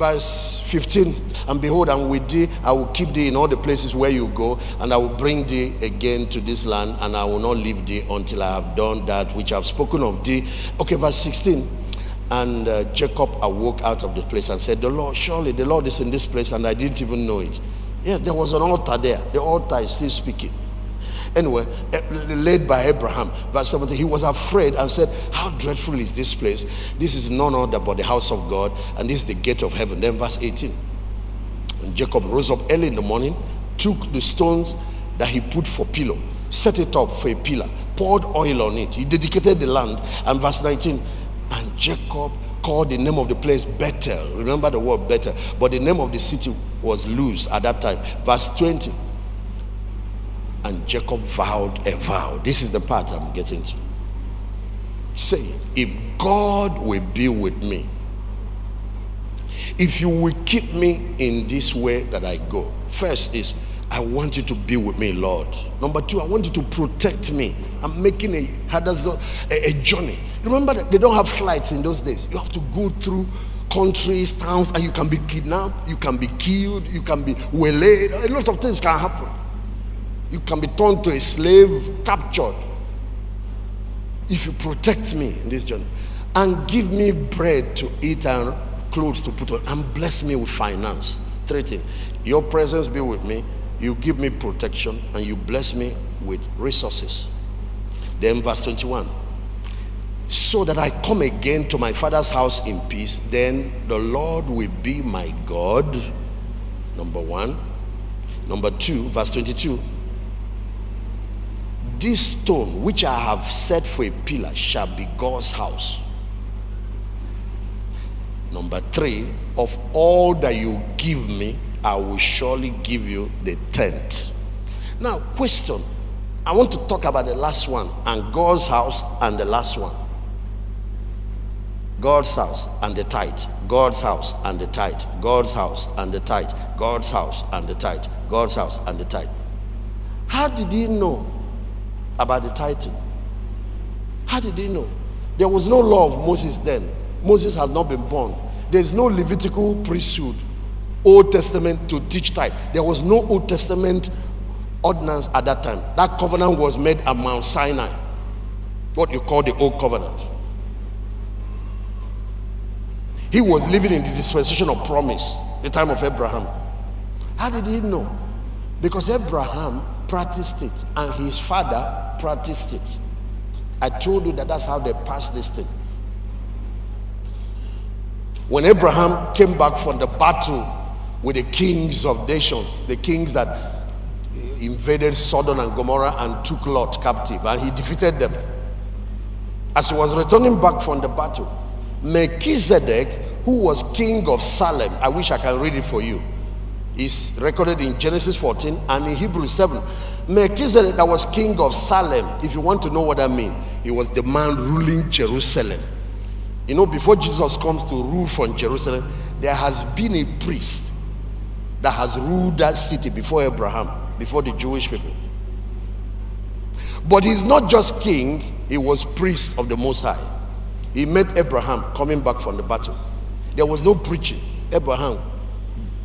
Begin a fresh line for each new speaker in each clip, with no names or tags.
Verse 15, and behold, I'm with thee, I will keep thee in all the places where you go, and I will bring thee again to this land, and I will not leave thee until I have done that which I have spoken of thee. Okay, verse 16, and Jacob awoke out of the place and said, surely the Lord is in this place, and I didn't even know it. Yes, there was an altar there. The altar is still speaking. Anyway, laid by Abraham. Verse 17, he was afraid and said, how dreadful is this place? This is none other but the house of God, and this is the gate of heaven. Then verse 18, and Jacob rose up early in the morning, took the stones that he put for pillow, set it up for a pillar, poured oil on it. He dedicated the land. And verse 19, and Jacob called the name of the place Bethel. Remember the word Bethel. But the name of the city was Luz at that time. Verse 20, and Jacob vowed a vow. This is the part I'm getting to. Saying, if God will be with me, if you will keep me in this way that I go. First is, I want you to be with me, Lord. Number two, I want you to protect me. I'm making a journey. Remember that they don't have flights in those days. You have to go through countries, towns, and you can be kidnapped, you can be killed, you can be waylaid. A lot of things can happen. You can be turned to a slave, captured. If you protect me in this journey, and give me bread to eat and clothes to put on, and bless me with finance. 3 things. Your presence be with me, you give me protection, and you bless me with resources. Then verse 21, so that I come again to my father's house in peace, then the Lord will be my God. Number one. Number two, verse 22, this stone which I have set for a pillar shall be God's house. Number three, of all that you give me, I will surely give you the tenth. Now, question. I want to talk about the last one, and God's house and the last one. God's house and the tithe. God's house and the tithe. God's house and the tithe. God's house and the tithe. God's house and the tithe. How did he know about the tithing? How did he know? There was no law of Moses then. Moses has not been born. There's no Levitical priesthood, Old Testament to teach tithe. There was no Old Testament ordinance at that time. That covenant was made at Mount Sinai, what you call the Old Covenant. He was living in the dispensation of promise, the time of Abraham. How did he know? Because Abraham practiced it and his father practiced it. I told you that that's how they passed this thing. When Abraham came back from the battle with the kings of nations, the kings that invaded Sodom and Gomorrah and took Lot captive, and he defeated them. As he was returning back from the battle, Melchizedek, who was king of Salem, I wish I can read it for you, is recorded in Genesis 14 and in Hebrews 7. Melchizedek, that was king of Salem, if you want to know what that means, he was the man ruling Jerusalem. You know, before Jesus comes to rule from Jerusalem, there has been a priest that has ruled that city before Abraham, before the Jewish people. But he's not just king, he was priest of the Most High. He met Abraham coming back from the battle. There was no preaching. Abraham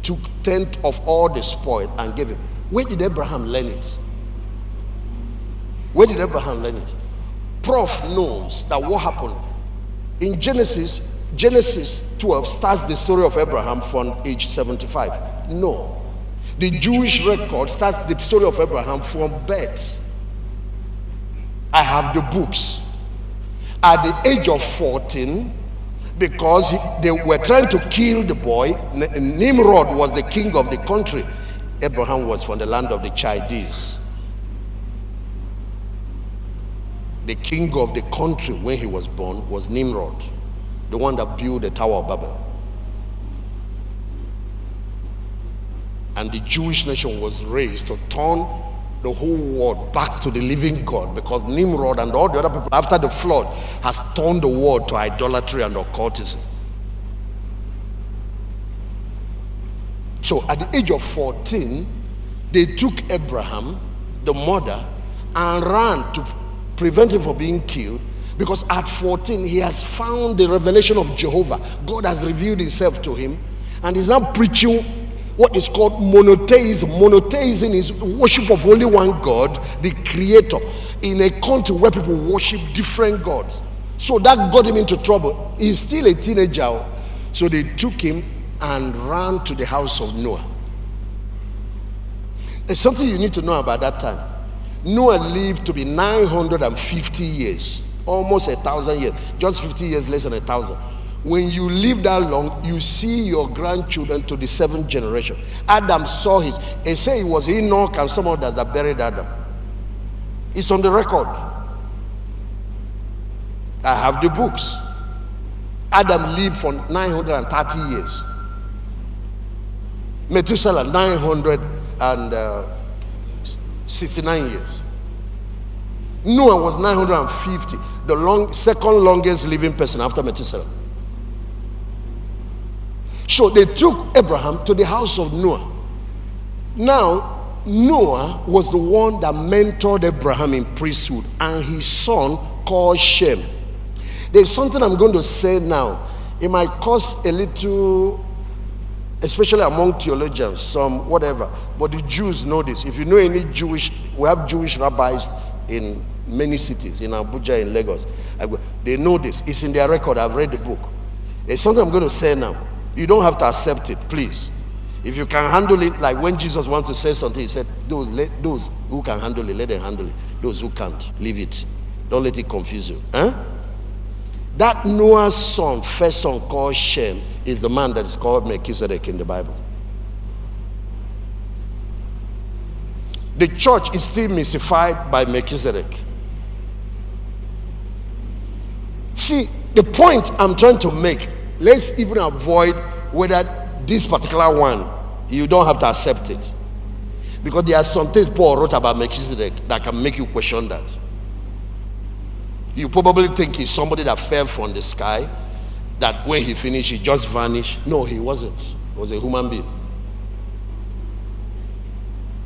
took 10th of all the spoil and gave him. Where did Abraham learn it? Where did Abraham learn it? Prof knows that what happened in Genesis 12 starts the story of Abraham from age 75. No. The Jewish record starts the story of Abraham from birth. I have the books. At the age of 14, because they were trying to kill the boy, Nimrod was the king of the country. Abraham was from the land of the Chaldees. The king of the country when he was born was Nimrod, the one that built the Tower of Babel. And the Jewish nation was raised to turn the whole world back to the living God, because Nimrod and all the other people after the flood has turned the world to idolatry and occultism. So at the age of 14, they took Abraham, the mother, and ran to prevent him from being killed, because at 14 he has found the revelation of Jehovah. God has revealed himself to him, and he's now preaching what is called monotheism. Monotheism is worship of only one God, the creator, in a country where people worship different gods. So that got him into trouble. He's still a teenager. So they took him and ran to the house of Noah. There's something you need to know about that time. Noah lived to be 950 years, almost 1,000 years, just 50 years less than 1,000. When you live that long, you see your grandchildren to the 7th generation. Adam saw his. They say it was Enoch and some others that buried Adam. It's on the record. I have the books. Adam lived for 930 years. Methuselah 969 years. Noah was 950, the second longest living person after Methuselah. So they took Abraham to the house of Noah. Now, Noah was the one that mentored Abraham in priesthood, and his son called Shem. There's something I'm going to say now. It might cause a little, especially among theologians, some whatever, but the Jews know this. If you know any Jewish, we have Jewish rabbis in many cities, in Abuja, in Lagos. They know this. It's in their record. I've read the book. There's something I'm going to say now. You don't have to accept it, please. If you can handle it, like when Jesus wants to say something, he said, those who can handle it, let them handle it. Those who can't, leave it. Don't let it confuse you. That Noah's son, first son called Shem, is the man that is called Melchizedek in the Bible. The church is still mystified by Melchizedek. See, the point I'm trying to make, let's even avoid whether this particular one, you don't have to accept it. Because there are some things Paul wrote about Melchizedek that can make you question that. You probably think he's somebody that fell from the sky, that when he finished, he just vanished. No, he wasn't. He was a human being.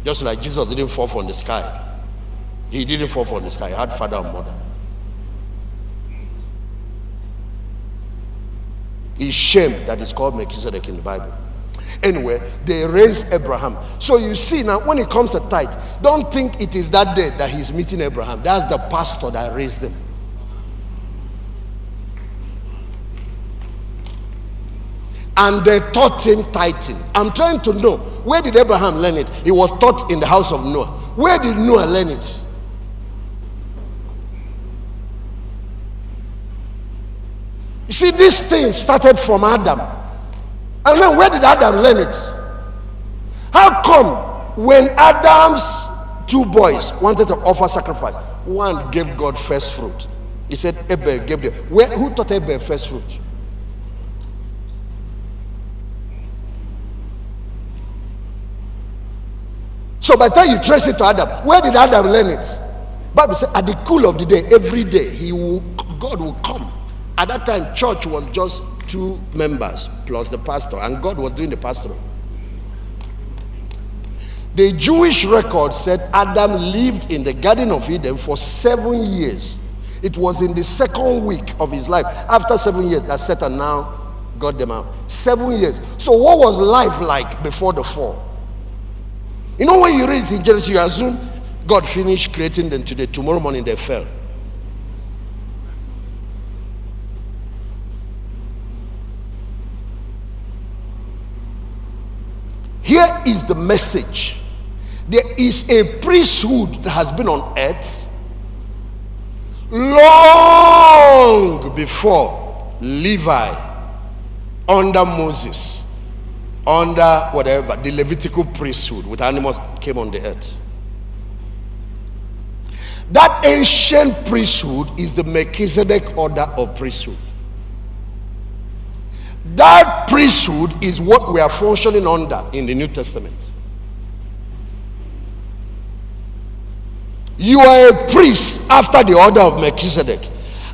Just like Jesus didn't fall from the sky. He didn't fall from the sky. He had father and mother. It's Shem that is called Melchizedek in the Bible. Anyway, they raised Abraham. So you see now, when it comes to tithe, don't think it is that day that he's meeting Abraham. That's the pastor that raised him. And they taught him tithing. I'm trying to know, where did Abraham learn it? He was taught in the house of Noah. Where did Noah learn it? You see, this thing started from Adam. And then where did Adam learn it? How come when Adam's two boys wanted to offer sacrifice, one gave God first fruit? He said Abel gave them. Who taught Abel first fruit? So by the time you trace it to Adam, where did Adam learn it? Bible says at the cool of the day, every day, God will come. At that time, church was just 2 members plus the pastor, and God was doing the pastoral. The Jewish record said Adam lived in the Garden of Eden for 7 years. It was in the 2nd week of his life. After 7 years, that Satan now got them out. 7 years. So what was life like before the fall? You know, when you read it in Genesis, you assume God finished creating them today. Tomorrow morning they fell. Here is the message. There is a priesthood that has been on earth long before Levi, under Moses, under whatever, the Levitical priesthood with animals came on the earth. That ancient priesthood is the Melchizedek order of priesthood. That priesthood is what we are functioning under in the New Testament. You are a priest after the order of Melchizedek.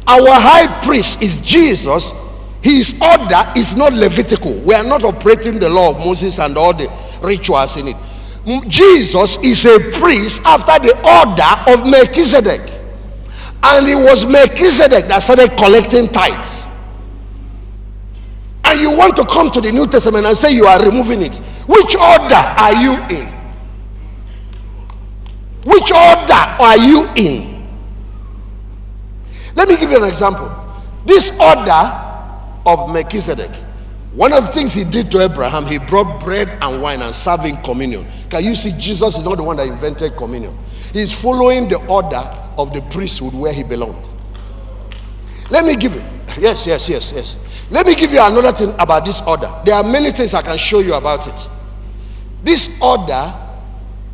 Our high priest is Jesus. His order is not Levitical. We are not operating the law of Moses and all the rituals in it. Jesus is a priest after the order of Melchizedek. And it was Melchizedek that started collecting tithes. And you want to come to the New Testament and say you are removing it. Which order are you in? Which order are you in? Let me give you an example. This order of Melchizedek, one of the things he did to Abraham, he brought bread and wine and serving communion. Can you see Jesus is not the one that invented communion? He's following the order of the priesthood where he belonged. Let me give you, yes. Let me give you another thing about this order. There are many things I can show you about it. This order,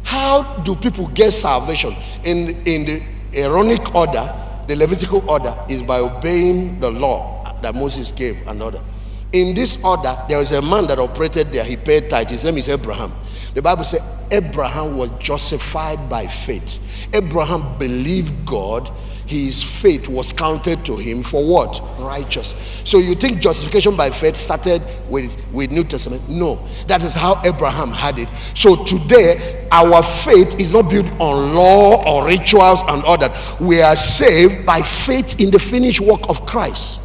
how do people get salvation? In the Aaronic order, the Levitical order is by obeying the law that Moses gave and order. In this order, there was a man that operated there. He paid tithe. His name is Abraham. The Bible says Abraham was justified by faith. Abraham believed God. His faith was counted to him for what? Righteous. So you think justification by faith started with New Testament? No. That is how Abraham had it. So today, our faith is not built on law or rituals and all that. We are saved by faith in the finished work of Christ.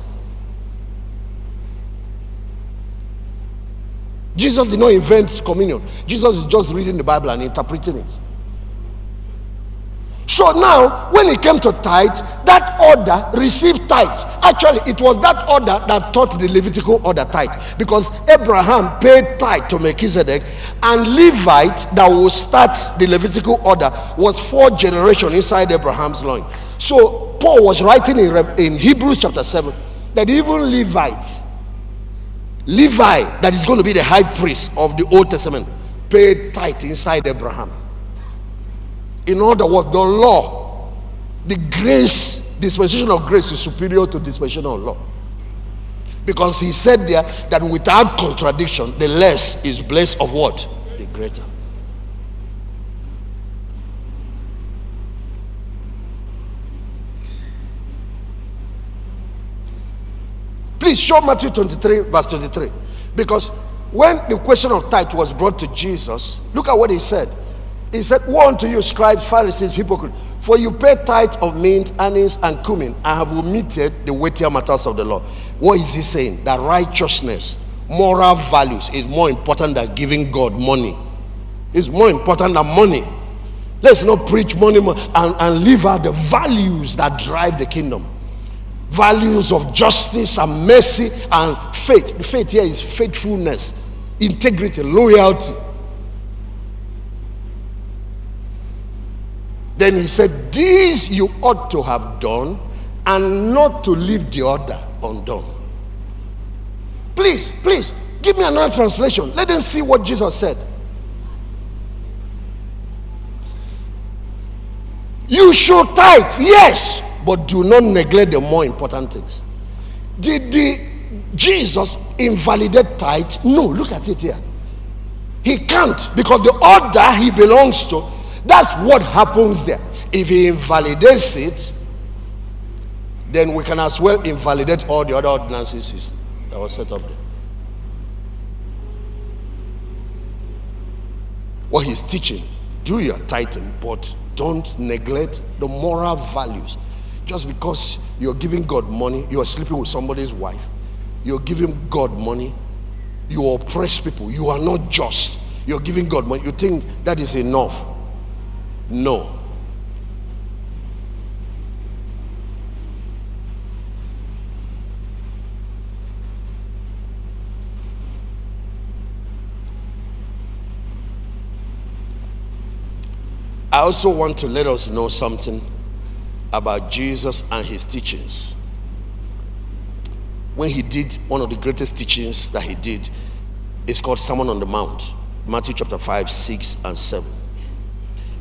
Jesus did not invent communion. Jesus is just reading the Bible and interpreting it. So now, when it came to tithe, that order received tithe. Actually, it was that order that taught the Levitical order tithe. Because Abraham paid tithe to Melchizedek, and Levite that will start the Levitical order was 4 generations inside Abraham's loin. So Paul was writing in Hebrews chapter 7 that even Levi, that is going to be the high priest of the Old Testament, paid tithe inside Abraham. In other words, the law, the grace, dispensation of grace is superior to dispensation of law. Because he said there that without contradiction, the less is blessed of what? The greater. Please show Matthew 23 verse 23. Because when the question of tithe was brought to Jesus, look at what he said. He said, "Woe unto you, scribes, Pharisees, hypocrites, for you pay tithe of mint, anise, and cumin, and have omitted the weightier matters of the law." What is he saying? That righteousness, moral values is more important than giving God money. It's more important than money. Let's not preach money and leave out the values that drive the kingdom. Values of justice and mercy and faith. The faith here is faithfulness, integrity, loyalty. Then he said, "These you ought to have done, and not to leave the order undone." Please, give me another translation. Let them see what Jesus said. You should tithe, yes, but do not neglect the more important things. Did Jesus invalidate tithe? No, look at it here. He can't, because the order he belongs to, that's what happens there. If he invalidates it, then we can as well invalidate all the other ordinances that were set up there. What he's teaching, do your tithing, but don't neglect the moral values. Just because you're giving God money, you're sleeping with somebody's wife, you're giving God money, you oppress people, you are not just, you're giving God money, you think that is enough. No. I also want to let us know something about Jesus and his teachings. When he did one of the greatest teachings that he did, it's called Sermon on the Mount, Matthew chapter 5, 6, and 7.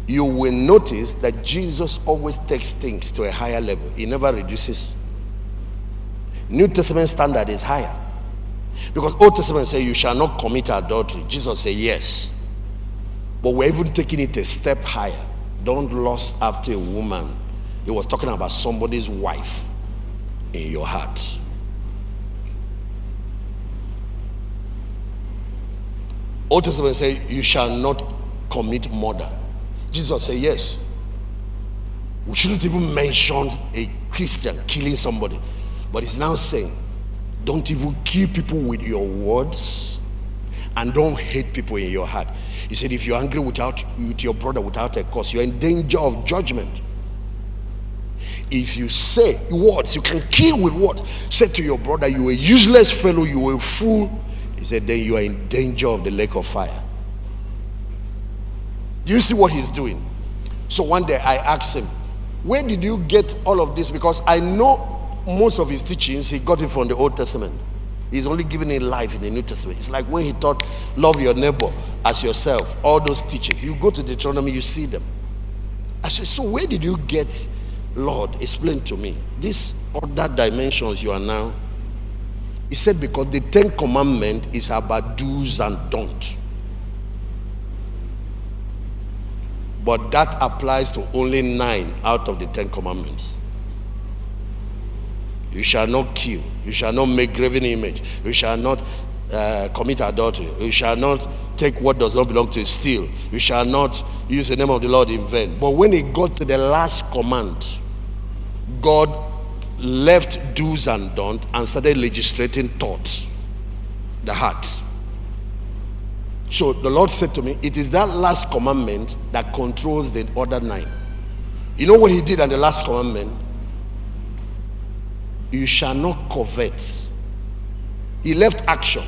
You will notice that Jesus always takes things to a higher level. He never reduces. New Testament standard is higher. Because Old Testament says you shall not commit adultery. Jesus said yes. But we're even taking it a step higher. Don't lust after a woman. He was talking about somebody's wife in your heart. Old Testament says you shall not commit murder. Jesus said yes. We shouldn't even mention a Christian killing somebody. But he's now saying, Don't even kill people with your words, and don't hate people in your heart. He said, if you're angry with your brother without a cause, you're in danger of judgment. If you say words, you can kill with words. Say to your brother, you a useless fellow, you a fool. He said, then you are in danger of the lake of fire. Do you see what he's doing? So one day I asked him, where did you get all of this? Because I know most of his teachings, he got it from the Old Testament. He's only given it life in the New Testament. It's like when he taught, love your neighbor as yourself. All those teachings. You go to Deuteronomy, you see them. I said, so where did you get, Lord, explain to me, these other dimensions you are now? He said, because the 10th commandment is about do's and don'ts. But that applies to only 9 out of the 10 commandments. You shall not kill. You shall not make graven image. You shall not commit adultery. You shall not take what does not belong to you, steal. You shall not use the name of the Lord in vain. But when it got to the last command, God left do's and don'ts and started legislating thoughts, the heart. So the Lord said to me, it is that last commandment that controls the other 9. You know what he did on the last commandment? You shall not covet. He left action.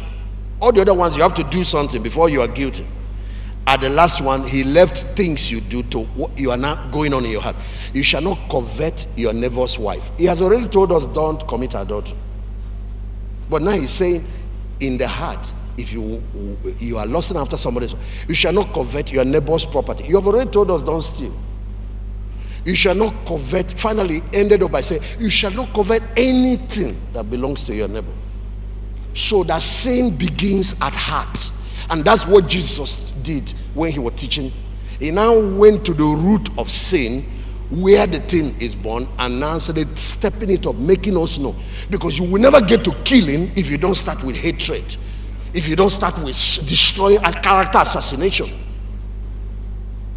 All the other ones, you have to do something before you are guilty. At the last one, he left things you do to what you are not going on in your heart. You shall not covet your neighbor's wife. He has already told us, don't commit adultery. But now he's saying, in the heart, if you are lusting after somebody's, you shall not covet your neighbor's property. You have already told us, don't steal. You shall not covet. Finally ended up by saying, you shall not covet anything that belongs to your neighbor. So that sin begins at heart. And that's what Jesus did when he was teaching. He now went to the root of sin, where the thing is born, and now started stepping it up, making us know. Because you will never get to killing if you don't start with hatred. If you don't start with destroying a character assassination.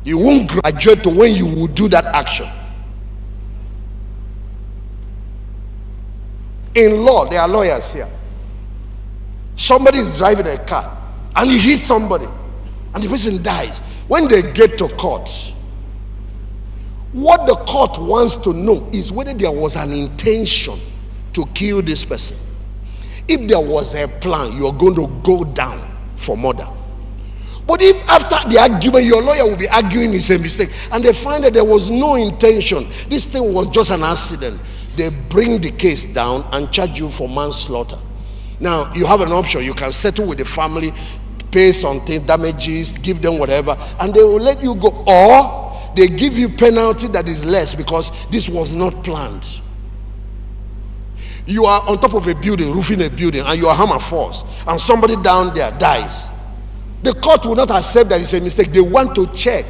You won't graduate to when you will do that action. In law, there are lawyers here. Somebody is driving a car and he hits somebody and the person dies. When they get to court, what the court wants to know is whether there was an intention to kill this person. If there was a plan, you are going to go down for murder. But if after the argument, your lawyer will be arguing it's a mistake, and they find that there was no intention, this thing was just an accident, they bring the case down and charge you for manslaughter. Now, you have an option. You can settle with the family, pay something, damages, give them whatever, and they will let you go. Or they give you penalty that is less because this was not planned. You are on top of a building, roofing a building, and your hammer falls, and somebody down there dies. The court will not accept that it's a mistake. They want to check.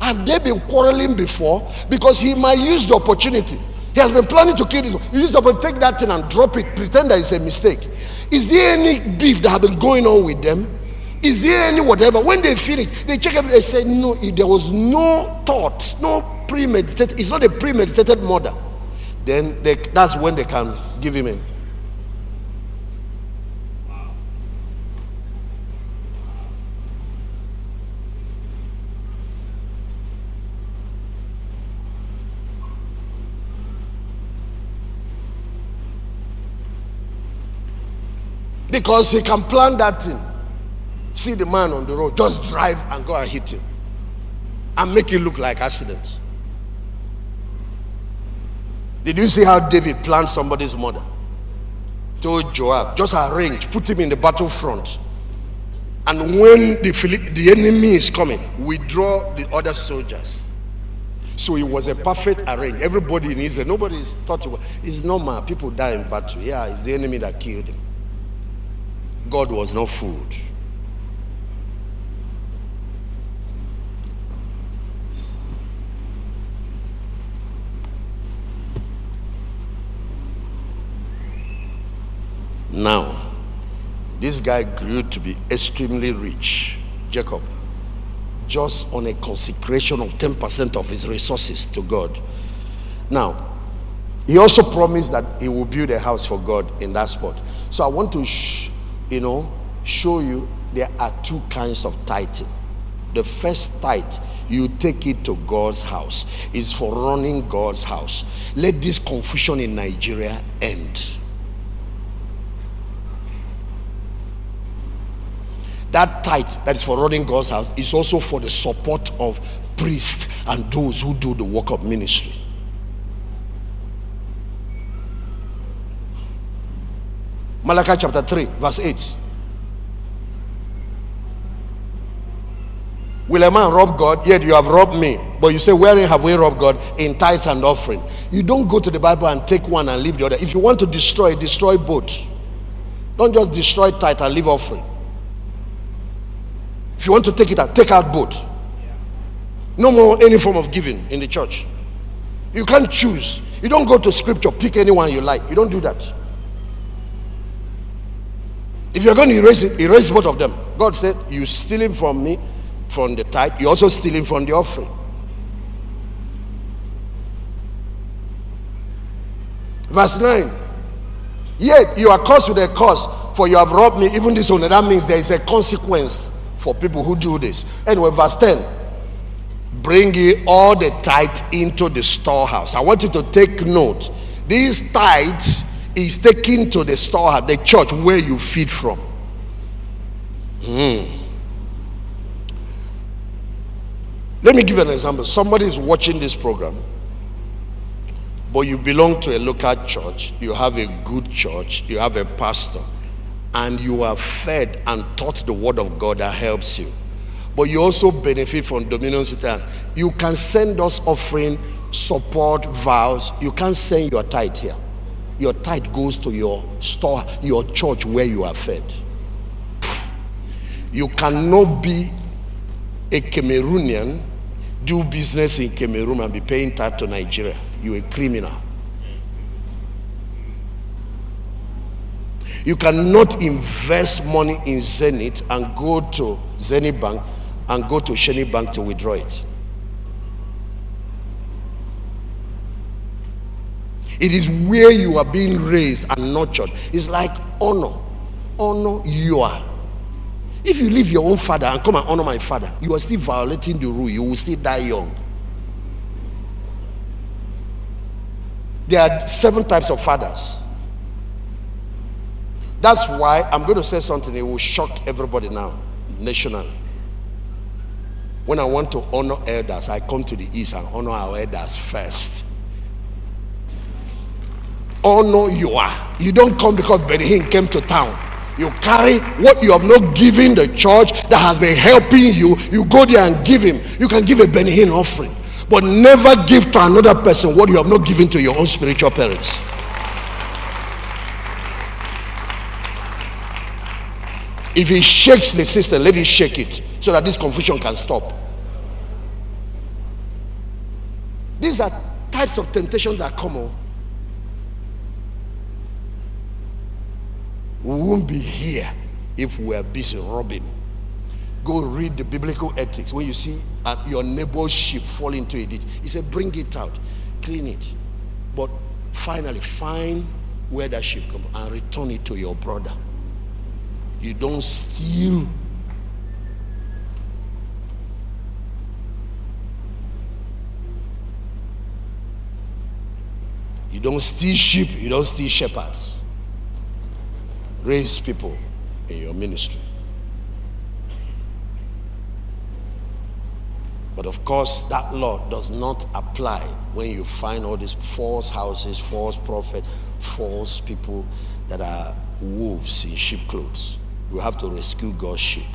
Have they been quarreling before? Because he might use the opportunity. He has been planning to kill this one. He used to take that thing and drop it, pretend that it's a mistake. Is there any beef that have been going on with them? Is there any whatever? When they finish, they check everything. They say, no, if there was no thought, no premeditated, it's not a premeditated murder. Then that's when they can give him in. Because he can plan that thing. See the man on the road, just drive and go and hit him and make it look like accident. Did you see how David planned somebody's murder? Told Joab, just arrange, put him in the battlefront, and when the enemy is coming, withdraw the other soldiers. So it was a perfect arrange. Everybody in Israel, nobody thought it's normal. People die in battle. Yeah, it's the enemy that killed him. God was not fooled. Now, this guy grew to be extremely rich, Jacob, just on a consecration of 10% of his resources to God. Now, he also promised that he will build a house for God in that spot. So I want to show you there are two kinds of tithing. The first tithe, you take it to God's house. It's for running God's house. Let this confusion in Nigeria end. That tithe that is for running God's house is also for the support of priests and those who do the work of ministry. Malachi chapter 3 verse 8. Will a man rob God? Yet you have robbed me. But you say, wherein have we robbed God? In tithes and offering. You don't go to the Bible and take one and leave the other. If you want to destroy both. Don't just destroy tithe and leave offering. If you want to take it out, take out both. No more any form of giving in the church. You can't choose. You don't go to scripture, pick anyone you like. You don't do that. If you're going to erase both of them. God said, you stealing from me, from the tithe, you're also stealing from the offering. Verse 9. Yet you are cursed with a curse, for you have robbed me, even this one. That means there is a consequence for people who do this. Anyway, verse 10. Bring ye all the tithe into the storehouse. I want you to take note. These tithes is taken to the storehouse, the church where you feed from. Let me give you an example. Somebody is watching this program, but you belong to a local church, you have a good church, you have a pastor, and you are fed and taught the word of God that helps you. But you also benefit from Dominion City. You can send us offering, support, vows. You can't send your tithe here. Your tithe goes to your store, your church where you are fed. You cannot be a Cameroonian, do business in Cameroon and be paying tithe to Nigeria. You're a criminal. You cannot invest money in Zenith and go to Zenith Bank and go to Sheni Bank to withdraw it. It is where you are being raised and nurtured. It's like honor. Honor you are. If you leave your own father and come and honor my father, you are still violating the rule. You will still die young. There are 7 types of fathers. That's why I'm going to say something. It will shock everybody now, nationally. When I want to honor elders, I come to the east and honor our elders first. Honor you are. You don't come because Benny Hinn came to town. You carry what you have not given the church that has been helping you. You go there and give him. You can give a Benny Hinn offering, but never give to another person what you have not given to your own spiritual parents. If he shakes the system, let it shake it so that this confusion can stop. These are types of temptations that come on. We won't be here if we are busy robbing. Go read the biblical ethics. When you see your neighbor's sheep fall into a ditch, he said, bring it out, clean it. But finally, find where that sheep comes and return it to your brother. You don't steal. You don't steal sheep. You don't steal shepherds. Raise people in your ministry. But of course, that law does not apply when you find all these false houses, false prophets, false people that are wolves in sheep clothes. You have to rescue God's sheep.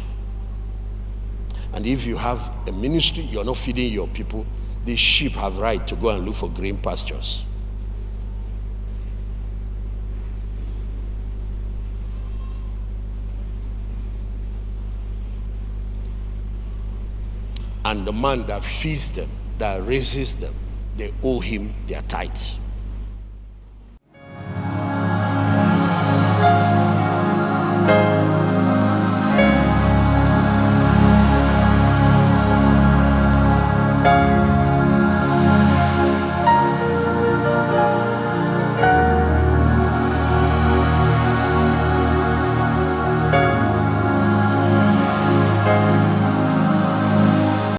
And if you have a ministry, you're not feeding your people, the sheep have right to go and look for green pastures. And the man that feeds them, that raises them, they owe him their tithes.